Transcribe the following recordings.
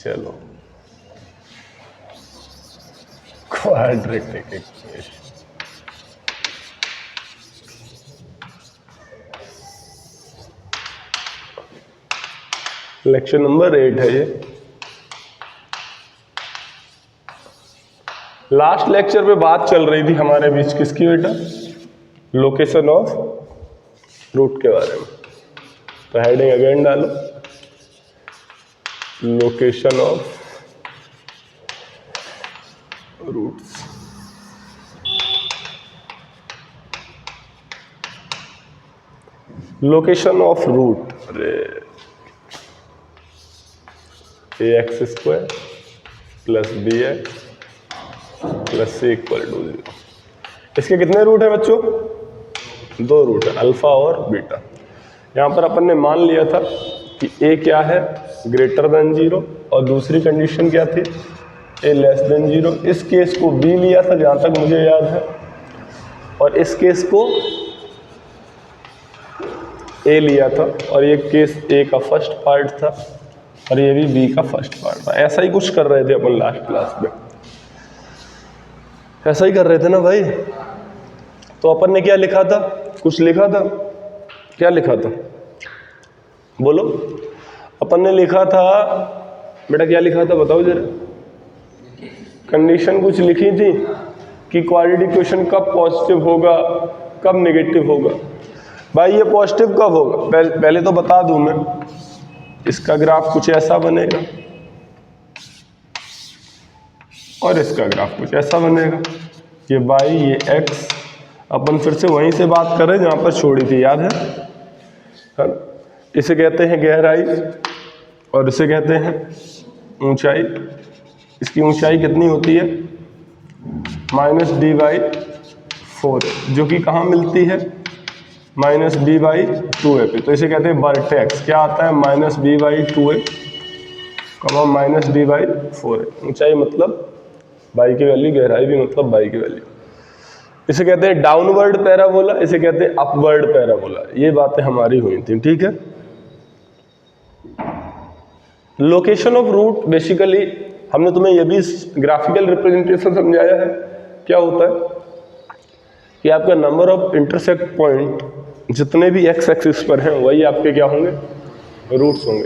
चलो quadratic equation, lecture number 8 है ये। लास्ट लेक्चर पे बात चल रही थी हमारे बीच किसकी बेटा, लोकेशन ऑफ रूट के बारे में। तो हेडिंग अगेन डालो, location of roots. Location of root, अरे ax² plus bx plus c equal to 0। इसके कितने रूट है बच्चों, 2 रूट है, अल्फा और बीटा। यहां पर अपन ने मान लिया था कि a क्या है, ग्रेटर देन 0, और दूसरी कंडीशन क्या थी, a लेस देन 0। इस केस को b लिया था जहां तक मुझे याद है, और इस केस को a लिया था, और ये केस a का फर्स्ट पार्ट था और ये भी b का फर्स्ट पार्ट था। ऐसा ही कुछ कर रहे थे अपन लास्ट क्लास में, ऐसा ही कर रहे थे ना भाई। तो अपन ने क्या लिखा था, कुछ लिखा था, क्या लिखा था बोलो। अपन ने लिखा था बेटा, क्या लिखा था बताओ जरा। कंडीशन कुछ लिखी थी कि क्वाड्रेटिक इक्वेशन कब पॉजिटिव होगा कब नेगेटिव होगा। भाई ये पॉजिटिव कब होगा, पहले तो बता दूं मैं, इसका ग्राफ कुछ ऐसा बनेगा और इसका ग्राफ कुछ ऐसा बनेगा। ये y, ये x। अपन फिर से वहीं से बात कर रहे हैं जहां पर छोड़ी थी, याद है? इसे कहते हैं गहराई और इसे कहते हैं ऊंचाई। इसकी ऊंचाई कितनी होती है, -d/4, जो कि कहाँ मिलती है, -b/2a पे। तो इसे कहते हैं वर्टेक्स। क्या आता है, -b/2a, -d/4a। ऊंचाई मतलब y की वैल्यू, गहराई भी मतलब y की वैल्यू। इसे कहते हैं डाउनवर्ड पैराबोला, इसे कहते हैं अपवर्ड पैराबोला। ये बातें हमारी हुई थी, ठीक है। लोकेशन ऑफ रूट बेसिकली हमने तुम्हें ये भी ग्राफिकल रिप्रेजेंटेशन समझाया है। क्या होता है कि आपका नंबर ऑफ इंटरसेक्ट पॉइंट जितने भी x एक्सिस पर हैं वही आपके क्या होंगे, रूट्स होंगे।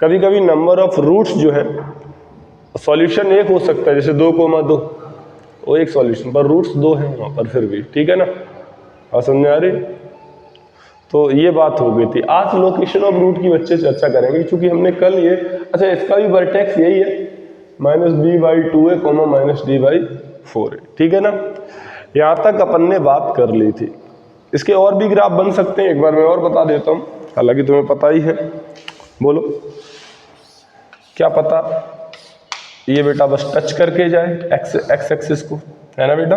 कभी कभी नंबर ऑफ रूट्स जो है, सॉल्यूशन एक हो सकता है, जैसे 2,2 वो एक सॉल्यूशन, पर रूट्स 2 हैं वहां पर फिर भी, ठीक है ना। और समझ आ रही। तो ये बात हो गई थी। आज लोकेशन ऑफ रूट की बच्चे चर्चा करेंगे, क्योंकि हमने कल ये, अच्छा इसका भी वर्टेक्स यही है, -b/2a, -d/4a, ठीक है ना। यहां तक अपन ने बात कर ली थी। इसके और भी ग्राफ बन सकते हैं, एक बार मैं और बता देता हूं, हालांकि तुम्हें पता ही है। बोलो क्या पता। ये बेटा बस टच करके जाए एक्स एक्सिस को, है ना बेटा।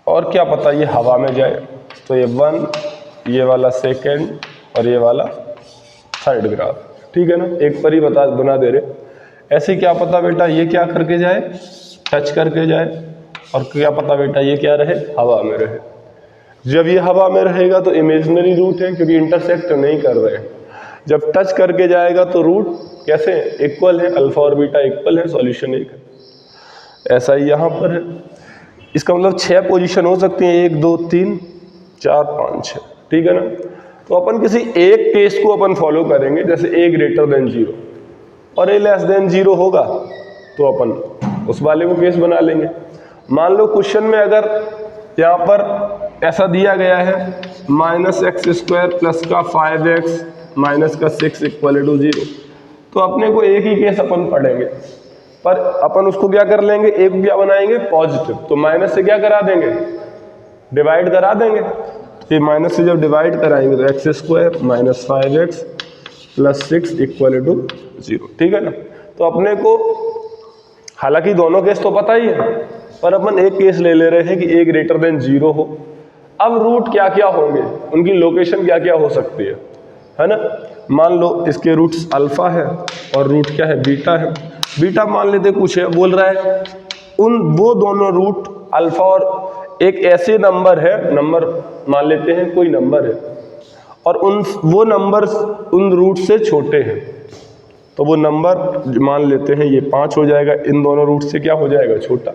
और क्या पता ये हवा में जाए, तो ये 1, ये वाला सेकंड और ये वाला थर्ड ग्राफ, ठीक है ना। एक पर ही बना दे रहे। ऐसे क्या पता बेटा ये क्या करके जाए, टच करके जाए, और क्या पता बेटा ये क्या रहे, हवा में रहे। जब ये हवा में रहेगा तो इमेजिनरी रूट है, क्योंकि इंटरसेक्ट नहीं कर रहे हैं। जब टच करके जाएगा तो रूट कैसे इक्वल है, अल्फा और बीटा इक्वल है, सॉल्यूशन एक है। ऐसा ही यहाँ पर है। इसका मतलब 6 पोजीशन हो सकती हैं, 1 2 3 4 5 6, ठीक है ना। तो अपन किसी एक केस को अपन फॉलो करेंगे, जैसे a ग्रेटर देन 0 और a लेस देन 0 होगा, तो अपन उस वाले को केस बना लेंगे। मान लो क्वेश्चन में अगर यहाँ पर ऐसा दिया गया है, -x² प्लस का 5x माइनस का 6 इक्वल टू 0, तो अपने को एक ही केस अपन पढ़ेंगे, पर अपन उसको क्या कर लेंगे, एक क्या बनाएंगे, पॉजिटिव। तो माइनस से क्या करा देंगे, डिवाइड करा देंगे। तो ये माइनस से जब डिवाइड कराएंगे तो x² minus 5x plus 6 equal to 0, ठीक है ना। तो अपने को हालांकि दोनों केस तो पता ही है, पर अपन एक केस ले ले रहे हैं कि a ग्रेटर देन 0 हो। अब रूट क्या क्या होंगे, उनकी लोकेशन क्या क्या हो सकती है ना। मान लो इसके रूट्स अल्फा है और रूट क्या है, बीटा है। बीटा मान लेते कुछ है, बोल रहा है वो दोनों रूट अल्फा और एक ऐसे नंबर है, नंबर मान लेते हैं कोई नंबर है, और वो नंबर उन रूट से छोटे हैं, तो वो नंबर मान लेते हैं ये 5 हो जाएगा, इन दोनों रूट से क्या हो जाएगा, छोटा।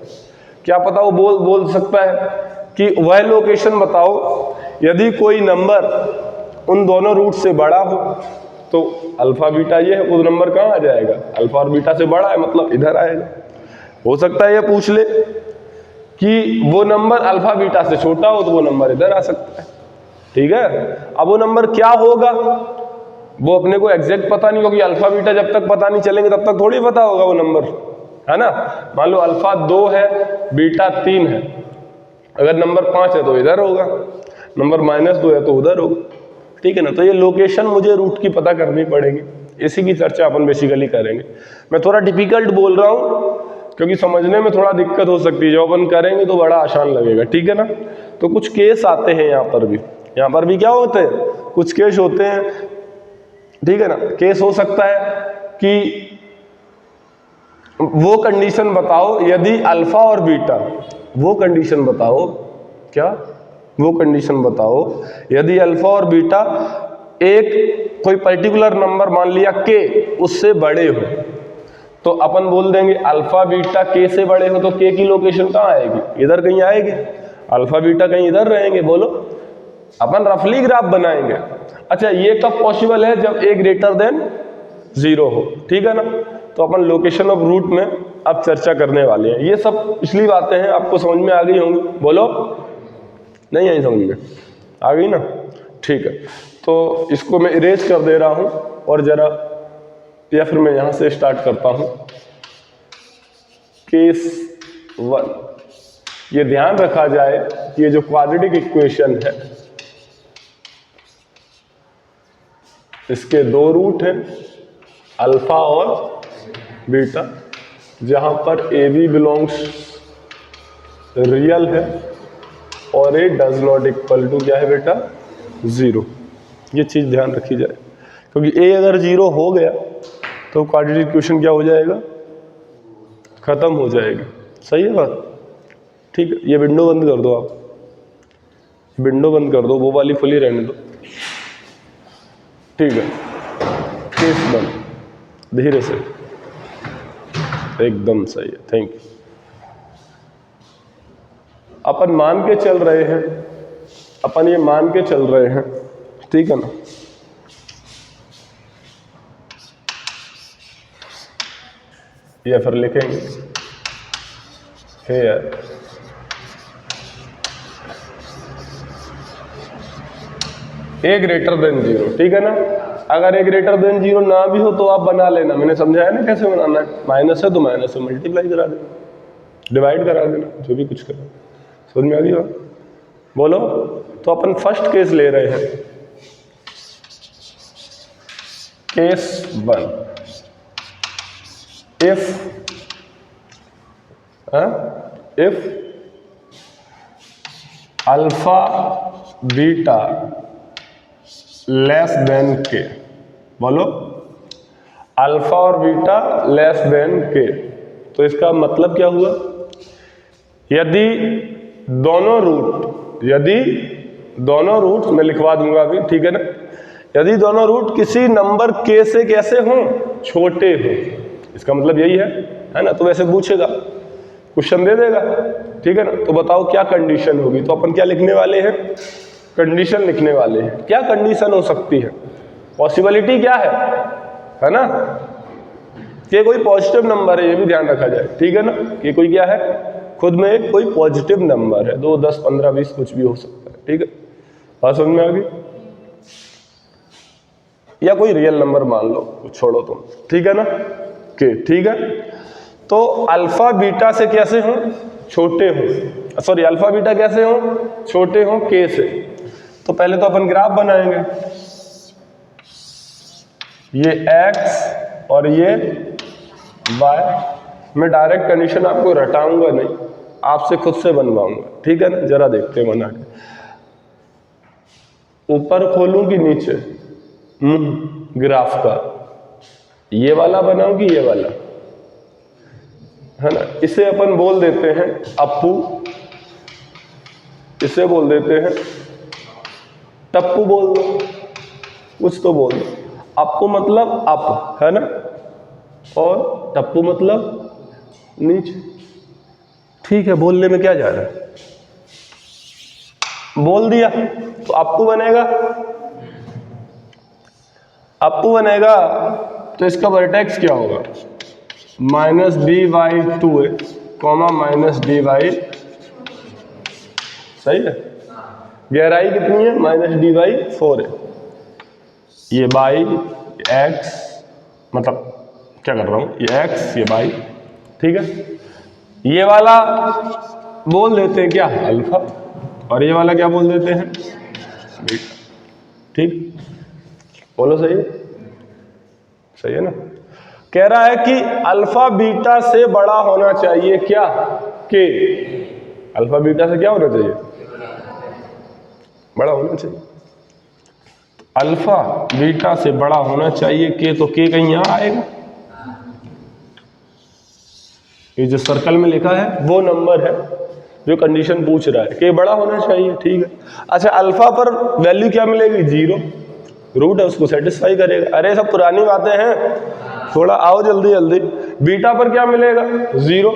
क्या पता वो बोल सकता है कि वह लोकेशन बताओ यदि कोई नंबर उन दोनों रूट से बड़ा हो, तो अल्फा बीटा ये है, वो नंबर कहाँ आ जाएगा, अल्फा और बीटा से बड़ा है, मतलब इधर आएगा। हो सकता है ये पूछ ले कि वो नंबर अल्फा बीटा से छोटा हो, तो वो नंबर इधर आ सकता है, ठीक है। अब वो नंबर क्या होगा वो अपने को एग्जैक्ट पता नहीं, क्योंकि अल्फा बीटा जब तक पता नहीं चलेंगे तब तक थोड़ी पता होगा वो नंबर, है ना। मान लो अल्फा 2 है, बीटा 3 है, अगर नंबर 5 है तो इधर होगा, नंबर -2 है तो उधर होगा, ठीक है ना। तो ये लोकेशन मुझे रूट की पता करनी पड़ेगी, इसी की चर्चा अपन बेसिकली करेंगे। मैं थोड़ा डिफिकल्ट बोल रहा हूँ क्योंकि समझने में थोड़ा दिक्कत हो सकती है, जब अपन करेंगे तो बड़ा आसान लगेगा, ठीक है ना। तो कुछ केस आते हैं यहाँ पर भी क्या होते हैं, कुछ केस होते हैं, ठीक है ना। केस हो सकता है कि वो कंडीशन बताओ यदि अल्फा और बीटा, वो कंडीशन बताओ, क्या वो कंडीशन बताओ यदि अल्फा और बीटा एक कोई पर्टिकुलर नंबर मान लिया के उससे बड़े हो, तो अपन बोल देंगे अल्फा बीटा के से बड़े हो, तो के की लोकेशन कहाँ आएगी, इधर कहीं आएगी, अल्फा बीटा कहीं इधर रहेंगे, बोलो। अपन रफली ग्राफ बनाएंगे। अच्छा, ये कब पॉसिबल है, जब ए ग्रेटर देन 0 हो, ठीक है ना। तो अपन लोकेशन ऑफ रूट में अब चर्चा करने वाले हैं। ये सब पिछली बातें हैं, आपको समझ में आ गई होंगी, बोलो। नहीं आई समझ में, आ गई ना, ठीक है। तो इसको मैं इरेज कर दे रहा हूं और जरा, या फिर मैं यहां से स्टार्ट करता हूं। केस 1, ये ध्यान रखा जाए कि ये जो क्वाड्रेटिक इक्वेशन है इसके 2 रूट हैं, अल्फा और बीटा, जहां पर ए बी बिलोंग्स रियल है और ए डज नॉट इक्वल टू क्या है बेटा, 0। ये चीज ध्यान रखी जाए, क्योंकि ए अगर 0 हो गया तो क्वाड्रेटिक इक्वेशन क्या हो जाएगा, खत्म हो जाएगा। सही है बात, ठीक है। ये विंडो बंद कर दो, आप विंडो बंद कर दो, वो वाली खुली रहने दो, ठीक है। केस 1, धीरे से, एकदम सही है, थैंक यू। अपन मान के चल रहे हैं, अपन ये मान के चल रहे हैं, ठीक है ना। या फिर लिखेंगे हेयर ए ग्रेटर देन 0, ठीक है ना। अगर ए ग्रेटर देन 0 ना भी हो तो आप बना लेना, मैंने समझाया ना कैसे बनाना है। माइनस है तो माइनस से मल्टीप्लाई करा देना, डिवाइड करा देना, जो भी कुछ करो। समझ में आ गई बात, बोलो। तो अपन फर्स्ट केस ले रहे हैं, case 1, if alpha beta less than के, बोलो। अल्फा और बीटा लेस देन के, तो इसका मतलब क्या हुआ, यदि दोनों रूट मैं लिखवा दूंगा अभी, ठीक है ना। यदि दोनों रूट किसी नंबर के से कैसे हों, छोटे हों, इसका मतलब यही है ना। तो वैसे पूछेगा, क्वेश्चन दे देगा, ठीक है ना। तो बताओ क्या कंडीशन होगी, तो अपन क्या लिखने वाले हैं, कंडीशन लिखने वाले हैं। क्या कंडीशन हो सकती है, पॉसिबिलिटी क्या है ना, कि कोई पॉजिटिव नंबर है, ये भी ध्यान रखा जाए, ठीक है ना। कि कोई क्या है, खुद में एक कोई पॉजिटिव नंबर है, 2, 10, 15, 20 कुछ भी हो सकता है, ठीक है। बात समझ में आ गई। या कोई रियल नंबर मान लो, छोड़ो तुम, ठीक है ना, के, ठीक है। तो अल्फा बीटा से कैसे हो, छोटे हो, सॉरी अल्फा बीटा कैसे हो, छोटे हो के से। तो पहले तो अपन ग्राफ बनाएंगे, ये x और ये y। मैं डायरेक्ट कंडीशन आपको रटाऊंगा नहीं, आपसे खुद से बनवाऊंगा, ठीक है ना। जरा देखते हैं बना के, ऊपर खोलूं कि नीचे, ग्राफ का ये वाला बनाऊं कि ये वाला, है ना। इसे अपन बोल देते हैं अप्पू, इसे बोल देते हैं टप्पू, बोल दो, कुछ तो बोल दो। अप मतलब अप है ना, और टप्पू मतलब नीचे। ठीक है, बोलने में क्या जा रहा है, बोल दिया तो अप्पू बनेगा। अप्पू बनेगा तो इसका वर्टेक्स क्या होगा, -b/2a, -d/, सही है। गहराई कितनी है, -d/4 है। ये बाई x, मतलब क्या कर रहा हूं, ये x ये बाई, ठीक है। ये वाला बोल देते हैं क्या, अल्फा, और ये वाला क्या बोल देते हैं, बीटा। ठीक, बोलो सही है, सही है ना। कह रहा है कि अल्फा बीटा से बड़ा होना चाहिए क्या, के। अल्फा बीटा से क्या होना चाहिए, बड़ा होना चाहिए। अल्फा बीटा से बड़ा होना चाहिए के, तो के कहीं यहां आएगा। ये जो सर्कल में लिखा है वो नंबर है जो कंडीशन पूछ रहा है, के बड़ा होना चाहिए, ठीक है। अच्छा, अल्फा पर वैल्यू क्या मिलेगी, 0, रूट है उसको सेटिस्फाई करेगा। अरे सब पुरानी बातें हैं, थोड़ा आओ जल्दी जल्दी। बीटा पर क्या मिलेगा, 0।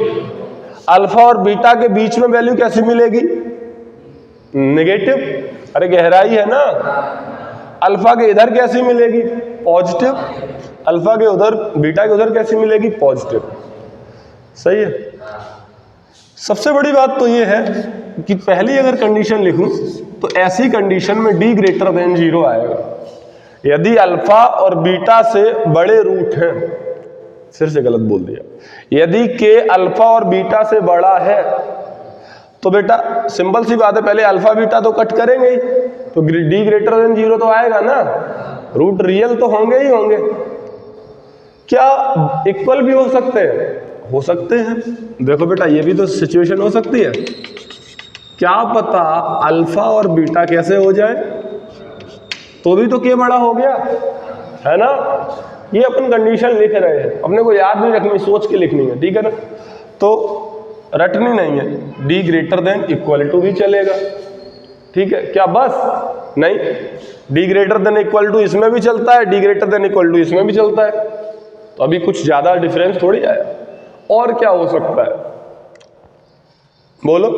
अल्फा और बीटा के बीच में वैल्यू कैसी मिलेगी, नेगेटिव। अरे गहराई है ना। अल्फा के इधर कैसी मिलेगी, पॉजिटिव। अल्फा के उधर, बीटा के उधर कैसी मिलेगी, पॉजिटिव। सही है। सबसे बड़ी बात तो ये है कि पहली अगर कंडीशन लिखूं तो ऐसी कंडीशन में d ग्रेटर देन 0 आएगा यदि अल्फा और बीटा से बड़े रूट हैं। फिर से गलत बोल दिया, यदि के अल्फा और बीटा से बड़ा है तो बेटा सिंपल सी बात है, पहले अल्फा बीटा तो कट करेंगे ही, तो d ग्रेटर देन 0 तो आएगा ना। रूट रियल तो होंगे ही होंगे। क्या इक्वल भी हो सकते हैं, हो सकते हैं। देखो बेटा, ये भी तो सिचुएशन हो सकती है। क्या पता अल्फा और बीटा कैसे हो जाए, तो भी तो के बड़ा हो गया, है ना। ये अपन कंडीशन लिख रहे हैं, अपने को याद नहीं रखनी, सोच के लिखनी है, ठीक है ना। तो रटनी नहीं है, d greater than equal to भी चलेगा, ठीक है। क्या बस नहीं, d greater than equal to इसमें भी चलता है, d greater than equal to इसमें भी चलता है, तो अभी कुछ ज्यादा डिफरेंस थोड़ी आया। और क्या हो सकता है, बोलो।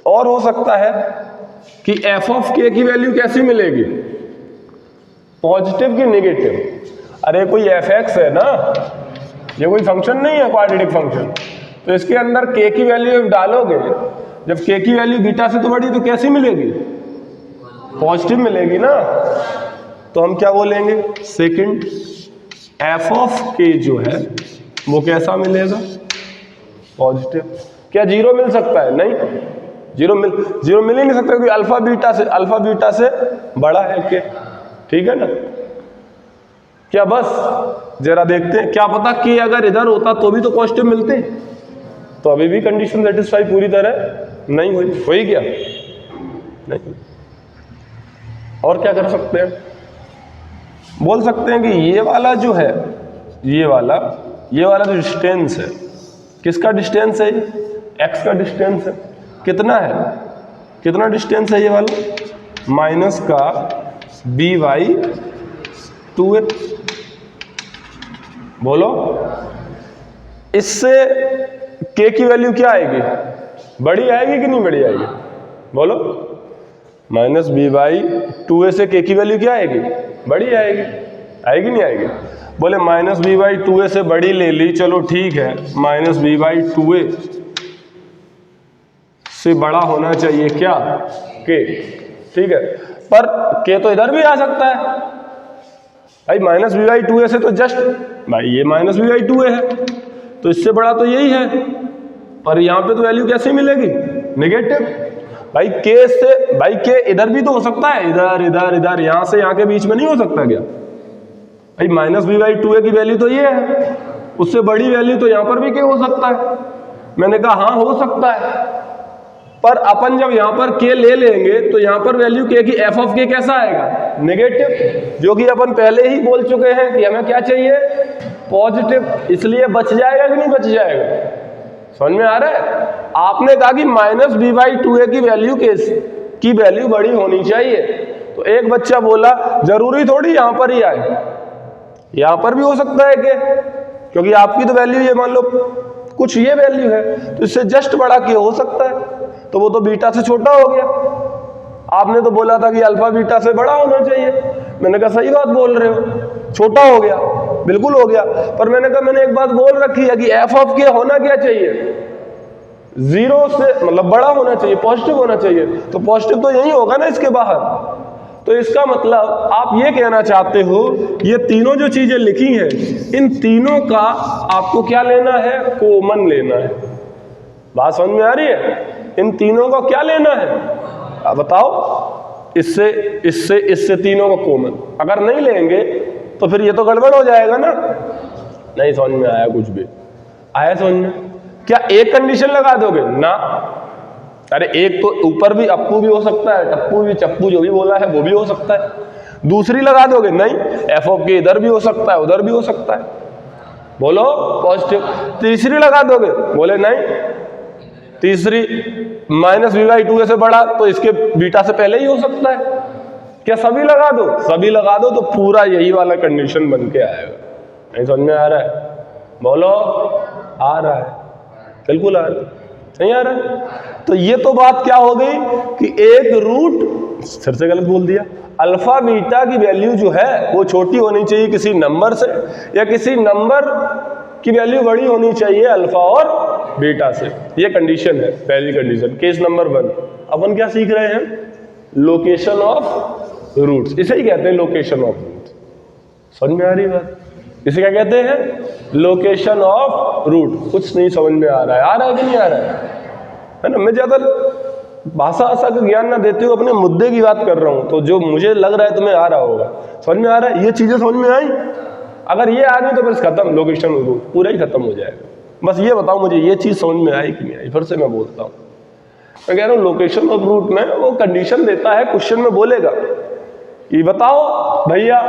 और हो सकता है कि f ऑफ k की वैल्यू कैसी मिलेगी, पॉजिटिव की नेगेटिव। अरे कोई fx है ना, ये कोई फंक्शन नहीं है, क्वाड्रेटिक फंक्शन। तो इसके अंदर k की वैल्यू डालोगे, जब k की वैल्यू बीटा से तो बड़ी, तो कैसी मिलेगी, पॉजिटिव मिलेगी ना। तो हम क्या बोलेंगे, सेकंड f ऑफ k जो है वो कैसा मिलेगा, पॉजिटिव। क्या 0 मिल सकता है, नहीं, 0 मिल ही नहीं सकता, क्योंकि अल्फा बीटा से बड़ा है के, ठीक है ना। क्या बस जरा देखते हैं, क्या पता कि अगर इधर होता तो भी तो पॉजिटिव मिलते, तो अभी भी कंडीशन सेटिस्फाई पूरी तरह नहीं हुई क्या, नहीं। और क्या कर सकते हैं, बोल सकते हैं कि ये वाला जो है, ये वाला जो डिस्टेंस है, किसका डिस्टेंस है, x का डिस्टेंस है। कितना है, कितना डिस्टेंस है ये वाला, माइनस का b/2a। बोलो, इससे k की वैल्यू क्या आएगी, बड़ी आएगी कि नहीं बड़ी आएगी, बोलो। -b/2a से k की वैल्यू क्या आएगी, बड़ी आएगी, आएगी नहीं आएगी, बोले -b/2a से बड़ी ले ली, चलो ठीक है। -b/2a से बड़ा होना चाहिए क्या, k, ठीक है। पर k तो इधर भी आ सकता है भाई, -b/2a से तो जस्ट भाई ये -b/2a है, तो इससे बड़ा तो यही है, पर यहां पे तो वैल्यू कैसे मिलेगी, नेगेटिव। भाई k से, भाई k इधर भी तो हो सकता है, इधर इधर इधर, यहां से यहां के बीच में नहीं हो सकता क्या भाई। -b/2a की वैल्यू तो ये है, उससे बड़ी वैल्यू तो यहां पर भी k हो सकता है। मैंने कहा हाँ हो सकता है, पर अपन जब यहां पर k ले लेंगे तो यहां पर वैल्यू k की f ऑफ k कैसा आएगा, नेगेटिव, जो कि अपन पहले ही बोल चुके हैं कि हमें क्या चाहिए, पॉजिटिव। इसलिए बच जाएगा कि नहीं बच जाएगा, समझ में आ रहा है। आपने कहा कि -b/2a की वैल्यू की वैल्यू बड़ी होनी चाहिए, तो तो एक बच्चा बोला जरूरी थोड़ी यहां पर ही आए, यहां पर भी हो सकता है कि, क्योंकि आपकी तो वैल्यू ये मान लो कुछ ये वैल्यू है, तो इससे जस्ट बड़ा क्या हो सकता है, तो वो तो बीटा से छोटा हो गया। आपने तो बोला था कि अल्फा बीटा से बड़ा होना चाहिए, मैंने कहा सही बात बोल रहे हो, छोटा हो गया, बिल्कुल हो गया। पर मैंने कहा मैंने एक बात बोल रखी है कि एफ ऑफ के होना क्या चाहिए, 0 से मतलब बड़ा होना चाहिए, पॉजिटिव होना चाहिए, तो पॉजिटिव तो यही होगा ना इसके बाहर। तो इसका मतलब आप ये कहना चाहते हो ये तीनों जो चीजें लिखी हैं इन तीनों का आपको क्या लेना है, कॉमन लेना है। बात समझ में आ रही है? इन तीनों का क्या लेना है आप बताओ, इससे इससे इससे तीनों का कॉमन। अगर नहीं लेंगे तो फिर ये तो गड़बड़ हो जाएगा ना। नहीं समझ में आया कुछ भी? आया समझ में? क्या एक कंडीशन लगा दोगे ना? अरे एक तो ऊपर भी अप्पू भी हो सकता है, टप्पू भी, चप्पू जो भी बोला है वो भी हो सकता है। दूसरी लगा दोगे? नहीं, एफ ऑफ के इधर भी हो सकता है उधर भी हो सकता है, बोलो पॉजिटिव। तीसरी लगा दोगे? बोले नहीं, तीसरी -v/2 से बड़ा, तो इसके बीटा से पहले ही हो सकता है। क्या सभी लगा दो? सभी लगा दो तो पूरा यही वाला कंडीशन बन के आएगा। नहीं समझ में आ रहा है? बोलो आ रहा है, बिल्कुल आ रहा है, नहीं आ रहा है? तो ये तो बात क्या हो गई कि एक रूट, फिर से गलत बोल दिया, अल्फा बीटा की वैल्यू जो है वो छोटी होनी चाहिए किसी नंबर से, या किसी नंबर की वैल्यू बड़ी होनी चाहिए अल्फा और बीटा से। ये कंडीशन है, पहली कंडीशन। केस नंबर 1 अपन क्या सीख रहे हैं? लोकेशन ऑफ रूट्स, इसे ही कहते हैं लोकेशन ऑफ रूट्स। समझ में आ रही बात? इसे क्या कहते हैं? Location of root. कुछ नहीं समझ में आ रहा है? आ रहा है कि नहीं आ रहा है ना? मैं ज्यादा भाषा का ज्ञान ना देते हुए अपने मुद्दे की बात कर रहा हूं, तो जो मुझे लग रहा है तुम्हें आ रहा होगा। समझ में आ रहा है? ये चीजें समझ में आई? अगर ये आ गई तो बस खत्म, लोकेशन ऑफ रूट पूरा ही खत्म हो जाएगा। बस ये बताओ मुझे ये चीज समझ में आई कि नहीं आई? फिर से मैं बोलता हूं, मैं कह रहा हूं लोकेशन ऑफ रूट में वो कंडीशन देता है, क्वेश्चन में बोलेगा कि बताओ भैया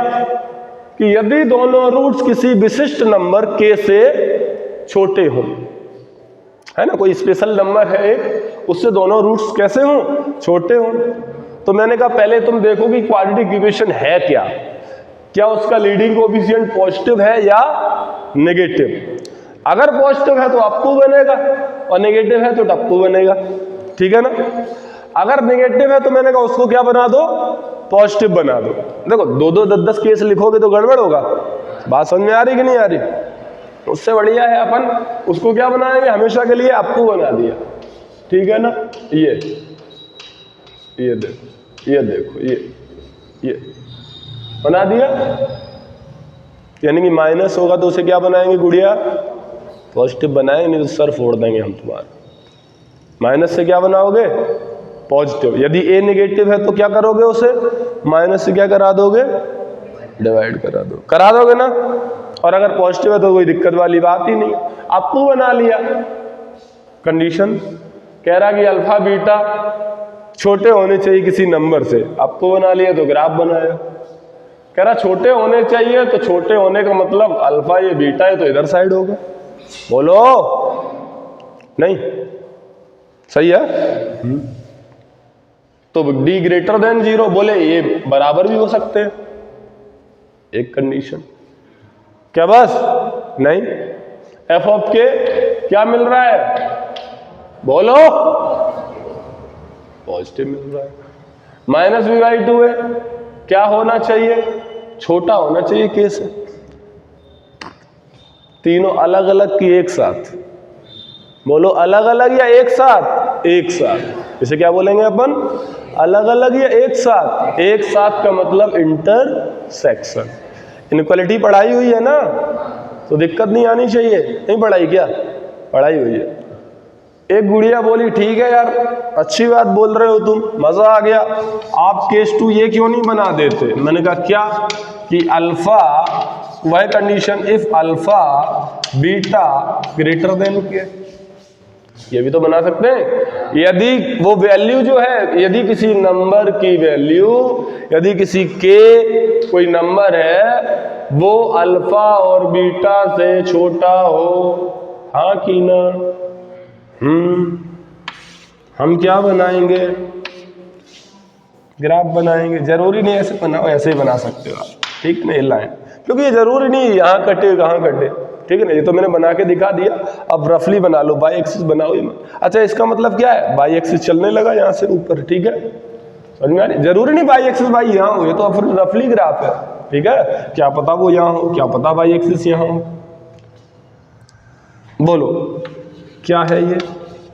कि यदि दोनों रूट्स किसी विशिष्ट नंबर k से छोटे हों, है ना, कोई स्पेशल नंबर है एक, उससे दोनों रूट्स कैसे हों? छोटे हों। तो मैंने कहा पहले तुम देखो कि क्वाड्रेटिक इक्वेशन है क्या, क्या उसका लीडिंग कोएफिशिएंट पॉजिटिव है या नेगेटिव। अगर पॉजिटिव है तो अप्पू बनेगा और नेगेटिव है तो टप्पू बनेगा, ठीक है ना। अगर नेगेटिव है तो मैंने कहा उसको क्या बना दो? पॉजिटिव बना दो। देखो 2-2, 10-10 केस लिखोगे तो गड़बड़ होगा। बात समझ में आ रही कि नहीं आ रही? उससे बढ़िया है अपन उसको क्या बनाएंगे, हमेशा के लिए अप्पू बना दिया, ठीक है ना। ये देखो, ये देखो, ये बना दिया, यानी कि माइनस होगा तो उसे क्या बनाएंगे गुड़िया? पॉजिटिव बनाएंगे, नहीं तो सर फोड़ देंगे हम तुम्हारा। माइनस से क्या बनाओगे? पॉजिटिव। यदि ए नेगेटिव है तो क्या करोगे? उसे माइनस से क्या करा दोगे? डिवाइड करा दोगे ना। और अगर पॉजिटिव है तो कोई दिक्कत वाली बात ही नहीं। अप्पू बना लिया, कंडीशन कह रहा कि अल्फा बीटा छोटे होने चाहिए किसी नंबर से, अप्पू बना लिया तो ग्राफ बनाया। कह रहा छोटे होने चाहिए, तो छोटे होने का मतलब अल्फा ये बीटा है तो इधर साइड होगा। बोलो नहीं? सही है? तो d ग्रेटर देन 0, बोले ये बराबर भी हो सकते हैं, एक कंडीशन। क्या बस? नहीं, एफ ऑफ के क्या मिल रहा है? बोलो पॉजिटिव मिल रहा है। -v/2 है, क्या होना चाहिए? छोटा होना चाहिए k से। तीनों अलग अलग की एक साथ, बोलो अलग अलग या एक साथ? एक साथ। इसे क्या बोलेंगे अपन? अलग अलग या एक साथ? एक साथ का मतलब इंटरसेक्शन। इनइक्वालिटी पढ़ाई हुई है ना, तो दिक्कत नहीं आनी चाहिए। नहीं पढ़ाई क्या? पढ़ाई हुई है। एक गुड़िया बोली ठीक है यार, अच्छी बात बोल रहे हो तुम, मजा आ गया, आप केस 2 ये क्यों नहीं बना देते? मैंने कहा क्या? कि अल्फा, वह condition if alpha beta greater than के, ये भी तो बना सकते हैं। यदि वो वैल्यू जो है, यदि किसी नंबर की वैल्यू, यदि किसी के कोई नंबर है वो अल्फा और बीटा से छोटा हो, हाँ कि ना? हम क्या बनाएंगे? ग्राफ बनाएंगे, जरूरी नहीं ऐसे बनाओ, ऐसे ही बना सकते हो आप, ठीक है ना, ये लाइन, क्योंकि ये जरूरी नहीं यहाँ कटे कहाँ कटे, ठीक है ना, ये तो मैंने बना के दिखा दिया। अब रफली बना लो, बाई एक्सिस बनाओ ही मत। अच्छा, इसका मतलब क्या है, बाई एक्सिस चलने लगा यहाँ से ऊपर, ठीक है, समझ में आ रही, जरूरी नहीं बाई एक्सिस बाई यहाँ हो, ये तो फिर रफली ग्राफ है, ठीक है, क्या पता वो यहाँ हो, क्या पता बाई एक्सिस यहाँ हो। बोलो क्या है ये,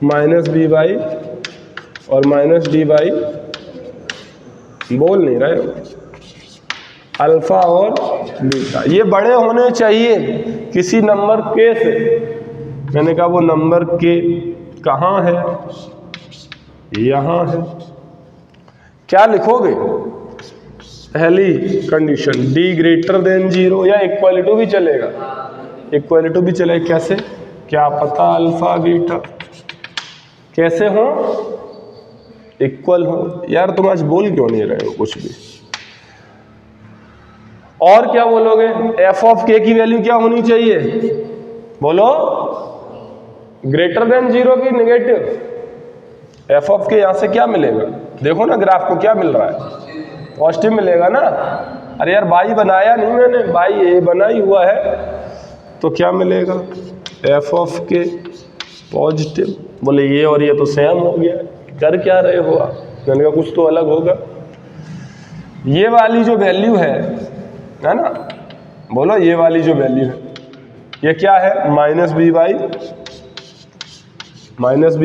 माइनस बी बाई और माइनस डी बाई, बोल नहीं रहे हो, अल्फा और बीटा, ये बड़े होने चाहिए किसी नंबर के से। मैंने कहा वो नंबर के कहाँ है, यहाँ है। क्या लिखोगे, पहली कंडीशन डी ग्रेटर देन 0, या इक्वल टू भी चलेगा, इक्वल टू भी चलेगा। कैसे, क्या पता अल्फा बीटा कैसे हो, इक्वल हो। यार तुम आज बोल क्यों नहीं रहे हो कुछ भी। और क्या बोलोगे, एफ ऑफ के की वैल्यू क्या होनी चाहिए, बोलो ग्रेटर देन 0 की नेगेटिव। एफ ऑफ के यहां से क्या मिलेगा, देखो ना ग्राफ को क्या मिल रहा है, पॉजिटिव मिलेगा ना। अरे यार बाई बनाया नहीं मैंने, बाई ए बना ही हुआ है, तो क्या मिलेगा, एफ ऑफ के पॉजिटिव। बोले ये और ये तो सेम हो गया, कर क्या रहे हो आप, मैंने कहा कुछ तो अलग होगा। ये वाली जो वैल्यू है ना, बोलो ये वाली जो वैल्यू है ये क्या है, माइनस बी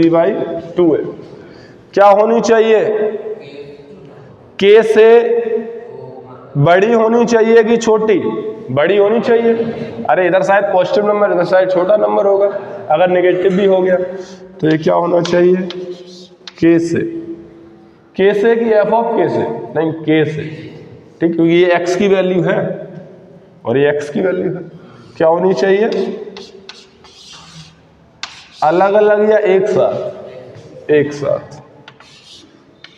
बाई 2 है। क्या होनी चाहिए, के से बड़ी होनी चाहिए कि छोटी, बड़ी होनी चाहिए। अरे इधर शायद पॉजिटिव नंबर, इधर शायद छोटा नंबर होगा, अगर नेगेटिव भी हो गया तो ये क्या होना चाहिए, के से कि एफ ऑफ के से, नहीं के से, ठीक, क्योंकि ये एक्स की वैल्यू है और ये एक्स की वैल्यू है। क्या होनी चाहिए, अलग अलग या एक साथ, एक साथ।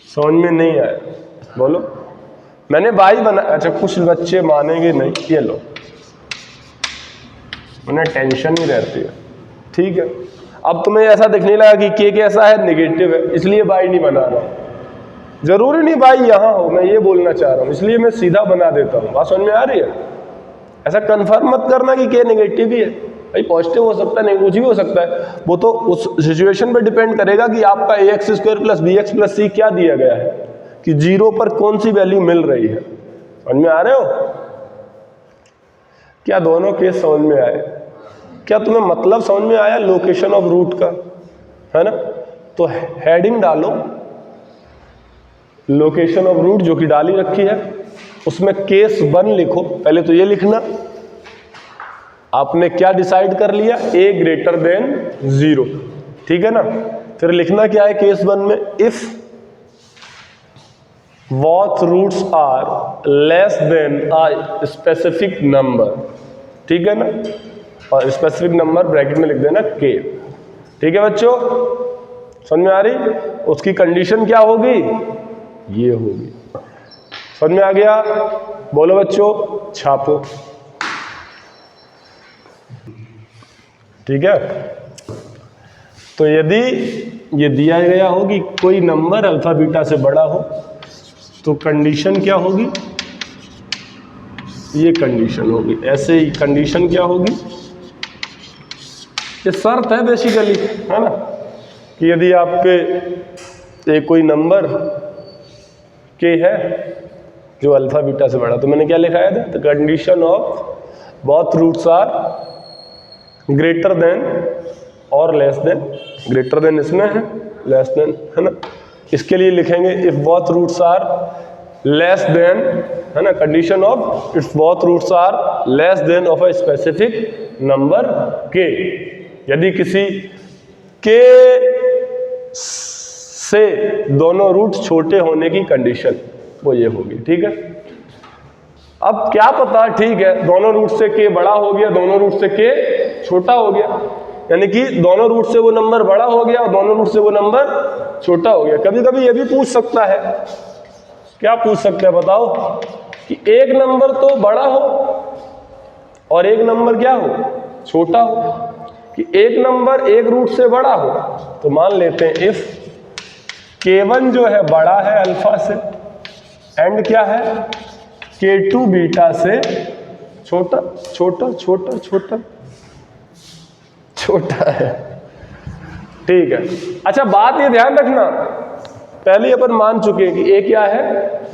समझ में नहीं आया, बोलो। मैंने बाई बना, अच्छा कुछ बच्चे मानेंगे नहीं, ये लो, उन्हें टेंशन ही रहती है, ठीक है। अब तुम्हें ऐसा दिखने लगा कि के कैसा है, नेगेटिव है, इसलिए बाई नहीं बना रहा हूं। जरूरी नहीं बाई यहां हो, मैं ये बोलना चाह रहा हूं, इसलिए मैं सीधा बना देता हूं। बात समझ में आ रही है। ऐसा कंफर्म मत करना कि के नेगेटिव ही है, भाई पॉजिटिव हो सकता है, नहीं कुछ भी हो सकता है, वो तो उस सिचुएशन पे डिपेंड करेगा कि आपका a x square plus b x plus c क्या दिया गया है, कि 0 पर कौन सी वैल्यू मिल रही है। समझ में आ रहे हो, क्या दोनों केस समझ में आए, क्या तुम्हें मतलब समझ में आया लोकेशन ऑफ रूट का, है ना। तो हेडिंग डालो लोकेशन ऑफ रूट जो कि डाली रखी है, उसमें केस 1 लिखो। पहले तो ये लिखना, आपने क्या डिसाइड कर लिया, ए ग्रेटर देन 0, ठीक है ना। फिर लिखना क्या है केस 1 में, if both roots are less than a specific number, ठीक है ना, और स्पेसिफिक नंबर ब्रैकेट में लिख देना के, ठीक है बच्चों, समझ में आ रही। उसकी कंडीशन क्या होगी, ये होगी। समझ में आ गया, बोलो बच्चों, छापो, ठीक है। तो यदि ये दिया गया हो कि कोई नंबर अल्फा बीटा से बड़ा हो, तो कंडीशन क्या होगी, ये कंडीशन होगी। ऐसे ही कंडीशन क्या होगी, ये शर्त है बेसिकली, है ना, कि यदि आपके कोई नंबर के है जो अल्फा बीटा से बड़ा, तो मैंने क्या लिखाया था, the condition of both roots are greater than और लेस देन, ग्रेटर देन इसमें है, लेस देन, है ना। इसके लिए लिखेंगे if both roots are less than, है ना, condition of if both roots are less than of a specific number के। यदि किसी के से दोनों रूट छोटे होने की कंडीशन, वो ये होगी, ठीक है। अब क्या पता, ठीक है, दोनों रूट से के बड़ा हो गया, दोनों रूट से के छोटा हो गया, यानी कि दोनों रूट से वो नंबर बड़ा हो गया और दोनों रूट से वो नंबर छोटा हो गया। कभी कभी ये भी पूछ सकता है, क्या पूछ सकते हैं बताओ, कि एक नंबर तो बड़ा हो और एक नंबर क्या हो, छोटा हो, कि एक नंबर एक रूट से बड़ा हो। तो मान लेते हैं इफ K1 जो है बड़ा है अल्फा से, एंड क्या है, K2 बीटा से छोटा छोटा छोटा छोटा छोटा है। ठीक है, अच्छा बात ये ध्यान रखना, पहले अपन मान चुके हैं कि ए क्या है,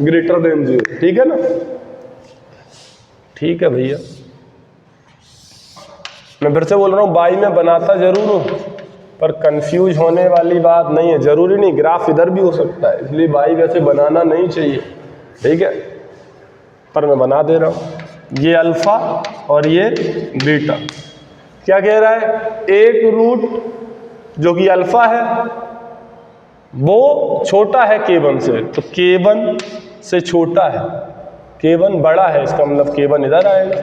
ग्रेटर देन 0, ठीक है ना। ठीक है भैया, मैं फिर से बोल रहा हूं, बाई में बनाता जरूर हूं पर कंफ्यूज होने वाली बात नहीं है। जरूरी नहीं ग्राफ इधर भी हो सकता है, इसलिए बाई वैसे बनाना नहीं चाहिए, ठीक है, पर मैं बना दे रहा हूं। ये अल्फा और ये बीटा, क्या कह रहा है, एक रूट जो कि अल्फा है वो छोटा है K1 से, तो K1 से छोटा है, K1 बड़ा है, इसका मतलब K1 इधर आएगा,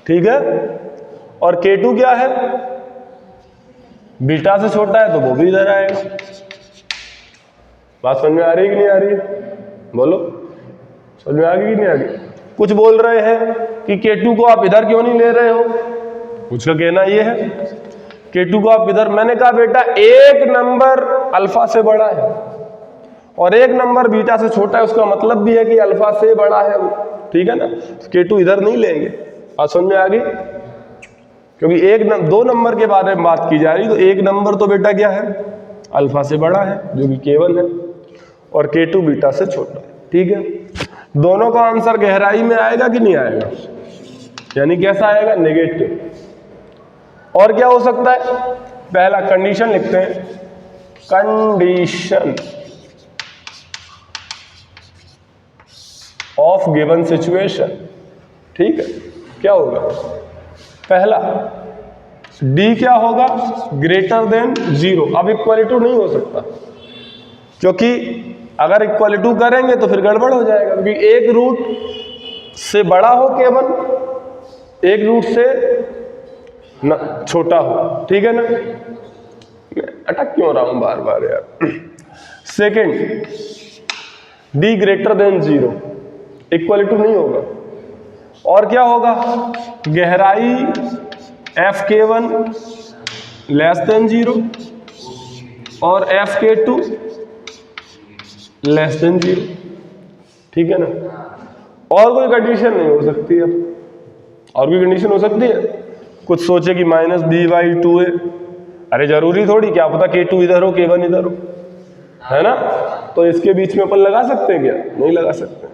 ठीक है। और K2 क्या है, बीटा से छोटा है, तो वो भी इधर आएगा। बात समझ में आ रही कि नहीं आ रही है, बोलो, समझ में आ गई कि नहीं आ गई। कुछ बोल रहे हैं कि K2 को आप इधर क्यों नहीं ले रहे हो, कुछ का कहना ये है K2 को आप इधर, मैंने कहा बेटा एक नंबर अल्फा से बड़ा है और एक नंबर बीटा से छोटा है, उसका मतलब भी है कि अल्फा से बड़ा है वो, ठीक है ना। K2 इधर नहीं लेंगे, बात समझ में आ गई, क्योंकि दो नंबर के बारे में बात की जा रही, तो एक नंबर तो बेटा क्या है, अल्फा से बड़ा है जो कि K1 है, और K2 बीटा से छोटा है, ठीक है। दोनों का आंसर गहराई में आएगा कि नहीं आएगा, यानी कैसा आएगा, नेगेटिव। और क्या हो सकता है, पहला कंडीशन लिखते हैं, कंडीशन ऑफ गिवन सिचुएशन, ठीक है। क्या होगा, पहला D क्या होगा, ग्रेटर देन 0। अब इक्वल टू नहीं हो सकता, क्योंकि अगर इक्वल टू करेंगे तो फिर गड़बड़ हो जाएगा, क्योंकि एक रूट से बड़ा हो K1, एक रूट से छोटा हो, ठीक है ना। अटक क्यों रहा हूं बार बार यार। Second, D greater than 0, equal to नहीं होगा। और क्या होगा, गहराई FK1 लेस देन 0 और FK2 लेस देन 0, ठीक है ना। और कोई कंडीशन नहीं हो सकती है, और भी कंडीशन हो सकती है, कुछ सोचे कि -B/2 है, अरे जरूरी थोड़ी, क्या पता K2 इधर हो K1 इधर हो, है ना। तो इसके बीच में अपन लगा सकते हैं क्या, नहीं लगा सकते,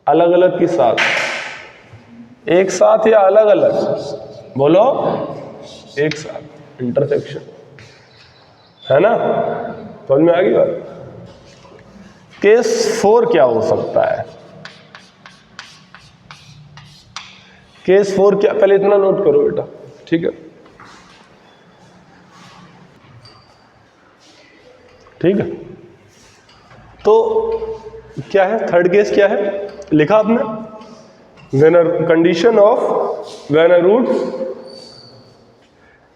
अलग अलग के साथ, एक साथ या अलग अलग, बोलो, एक साथ, इंटरसेक्शन, है ना, समझ में आ गई बात। केस 4 क्या हो सकता है, केस 4 क्या, पहले इतना नोट करो बेटा, ठीक है, ठीक है। तो क्या है, थर्ड केस क्या है, लिखा आपने, when a condition of when a roots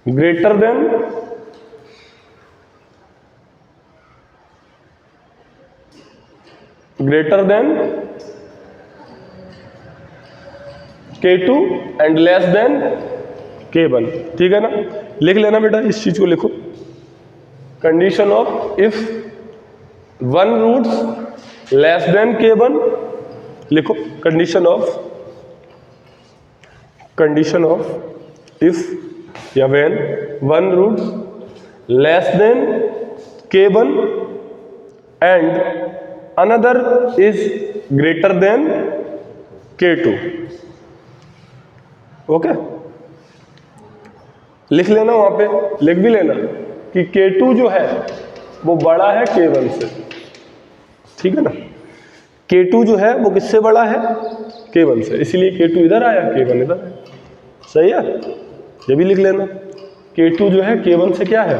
greater than K2 and less than K1, ठीक है ना। लिख लेना बेटा, इस चीज को लिखो, condition of if one roots less than K1, लिखो, कंडीशन ऑफ इफ या when one roots less than K1 and another is greater than K2, okay. लिख लेना, वहां पे लिख भी लेना कि K2 जो है वो बड़ा है K1 से, ठीक है ना। K2 जो है वो किससे बड़ा है, K1 से, इसलिए K2 इधर आया, K1 इधर आया, सही है। ये भी लिख लेना, K2 जो है K1 से क्या है,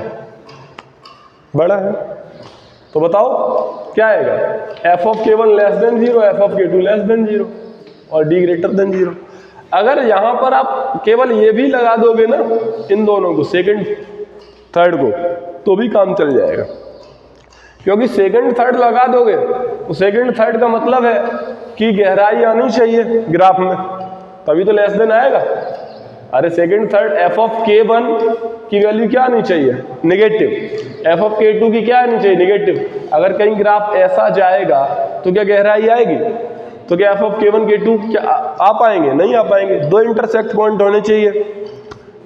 बड़ा है। तो बताओ क्या आएगा, f of K1 less than 0, f of K2 less than 0 और D ग्रेटर देन 0। अगर यहां पर आप केवल ये भी लगा दोगे ना, इन दोनों को, सेकंड थर्ड को, तो भी काम चल जाएगा, क्योंकि सेकंड थर्ड लगा दोगे तो सेकंड थर्ड का मतलब है कि गहराई आनी चाहिए ग्राफ में, तभी तो लेस देन आएगा। अरे second third f of K1 की वैल्यू क्या आनी चाहिए, नेगेटिव, f ऑफ K2 की क्या आनी चाहिए, नेगेटिव। अगर कहीं ग्राफ ऐसा जाएगा तो क्या गहराई आएगी? तो क्या एफ ऑफ K1 K2 क्या आ पाएंगे? नहीं आ पाएंगे। दो इंटरसेक्ट पॉइंट होने चाहिए,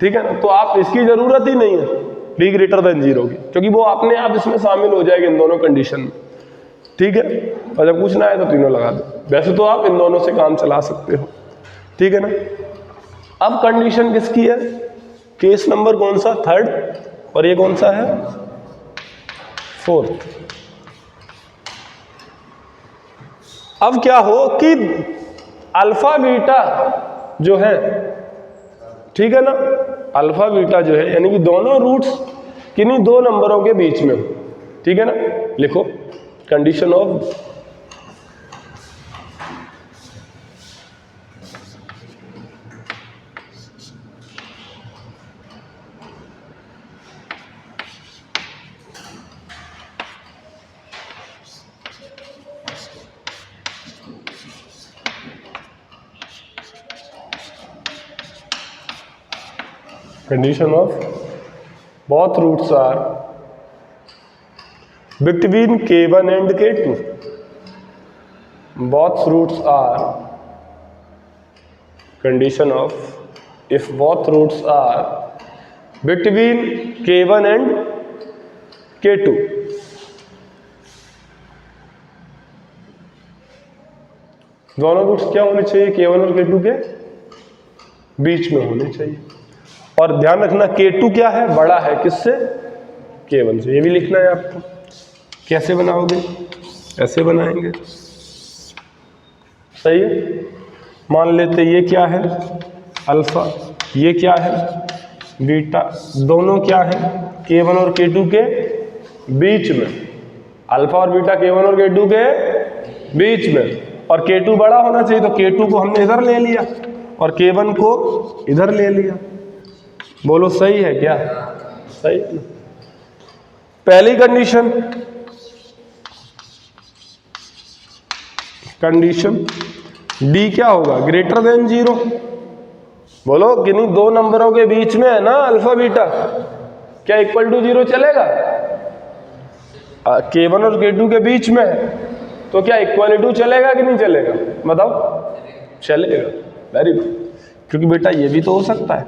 ठीक है ना। तो आप इसकी जरूरत ही नहीं है b ग्रेटर देन 0 की, क्योंकि वो अपने आप इसमें शामिल हो जाएगी इन दोनों कंडीशन में, ठीक है। और जब पूछना है तो तीनों लगा दो। वैसे तो आप इन दोनों से काम चला सकते हो, ठीक है ना। अब कंडीशन किसकी है? केस नंबर कौन सा? थर्ड, और ये कौन सा है? फोर्थ। अब क्या हो कि अल्फा बीटा जो है, ठीक है ना, अल्फा बीटा जो है यानी कि दोनों रूट्स किन्हीं दो नंबरों के बीच में हो, ठीक है ना। लिखो condition of both roots are between K1 and K2. Both roots are condition of if both roots are between K1 and K2. दोनों रूट्स क्या होने चाहिए? K1 और K2 के बीच में होने चाहिए। और ध्यान रखना K2 क्या है? बड़ा है किससे? K1 से। ये भी लिखना है आपको। कैसे बनाओगे? ऐसे बनाएंगे, सही है। मान लेते ये क्या है? अल्फा, ये क्या है? बीटा। दोनों क्या है? K1 और K2 के बीच में। अल्फा और बीटा K1 और K2 के बीच में, और K2 बड़ा होना चाहिए, तो K2 को हमने इधर ले लिया और K1 को इधर ले लिया। बोलो सही है क्या? सही है। पहली कंडीशन, कंडीशन डी क्या होगा? Greater than 0। बोलो किन्हीं दो नंबरों के बीच में है ना अल्फा बीटा, क्या इक्वल टू 0 चलेगा? K1 और K2 के बीच में है तो क्या इक्वल टू चलेगा कि नहीं चलेगा? बताओ। चलेगा। वेरी गुड, क्योंकि बेटा ये भी तो हो सकता है,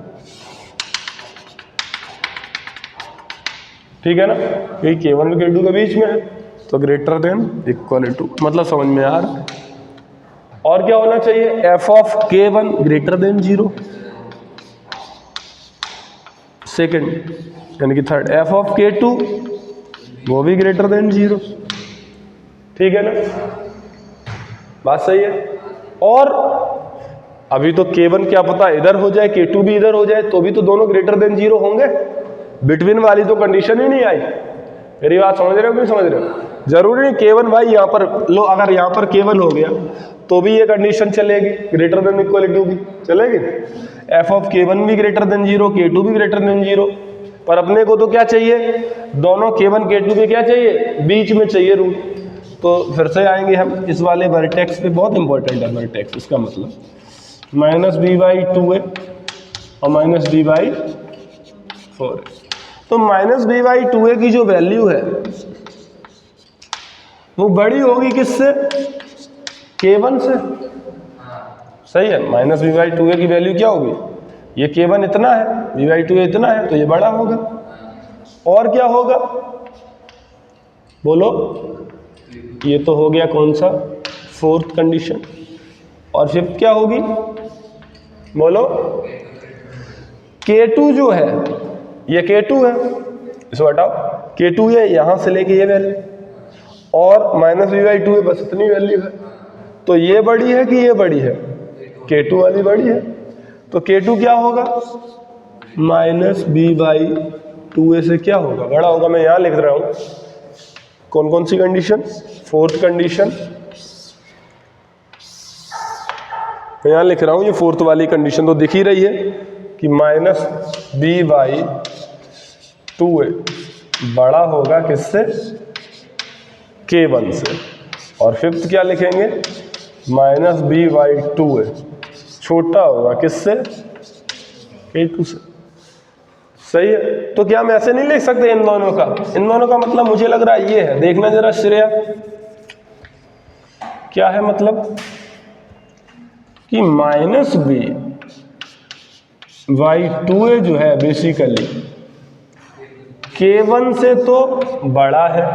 ठीक है ना। ये K1 और K2 के बीच में है तो ग्रेटर देन इक्वल टू, मतलब समझ में आ रहा है। और क्या होना चाहिए? F of K1 greater than 0। Second यानी कि थर्ड, एफ ऑफ K2 वो भी ग्रेटर देन 0, ठीक है ना। बात सही है। और अभी तो K1 क्या पता इधर हो जाए, K2 भी इधर हो जाए, तो भी तो दोनों ग्रेटर देन 0 होंगे। बिटवीन वाली तो कंडीशन ही नहीं आई। मेरी बात समझ रहे हो कि नहीं समझ रहे हो? जरूरी नहीं K1 भाई यहाँ पर लो, अगर यहाँ पर K1 हो गया तो भी ये कंडीशन चलेगी, ग्रेटर देन इक्वल टू भी चलेगी। एफ ऑफ K1 भी ग्रेटर देन 0, K2 भी ग्रेटर देन 0, पर अपने को तो क्या चाहिए? दोनों K1 K2 के क्या चाहिए? बीच में चाहिए रूट। तो फिर से आएंगे हम इस वाले वर्टेक्स पे, बहुत इंपॉर्टेंट है वर्टेक्स। इसका मतलब -b/2a और -b/4। तो -b/2a की जो वैल्यू है वो बड़ी होगी किससे? K1 से। सही है। -b/2a की वैल्यू क्या होगी? ये K1 इतना है, b/2a इतना है, तो ये बड़ा होगा। और क्या होगा? बोलो। ये तो हो गया कौन सा? Fourth condition. और फिफ्थ क्या होगी? बोलो। K2 जो है, ये K2 है, इसको हटाओ, K2 है यहां से लेके ये वैल्यू, और -b/2 बस इतनी वैल्यू है। तो ये बड़ी है कि ये बड़ी है? K2 वाली बड़ी है। तो K2 क्या होगा? -b/2a से क्या होगा? बड़ा होगा। मैं यहां लिख रहा हूं कौन कौन सी कंडीशन। फोर्थ कंडीशन मैं यहां लिख रहा हूं, ये फोर्थ वाली कंडीशन तो दिख ही रही है कि -b/2a बड़ा होगा किससे? K1 से। और फिफ्थ क्या लिखेंगे? -b/2a छोटा होगा किससे? K2 से। सही है। तो क्या हम ऐसे नहीं लिख सकते इन दोनों का? इन दोनों का मतलब मुझे लग रहा है ये है। देखना जरा श्रेया, क्या है मतलब कि माइनस बी बाई 2a जो है बेसिकली K1 से तो बड़ा है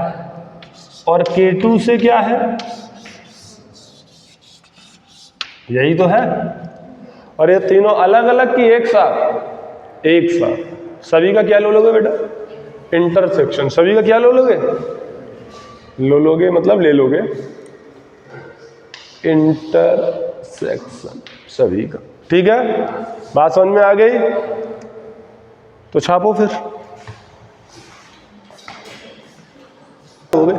और K2 से क्या है, यही तो है। और ये तीनों अलग अलग की एक साथ, एक साथ सभी का क्या लो लोगे बेटा, इंटरसेक्शन। सभी का क्या लो लोगे, लो लोगे मतलब ले लोगे इंटरसेक्शन सभी का। ठीक है, बात समझ में आ गई? तो छापो फिर। हो गए,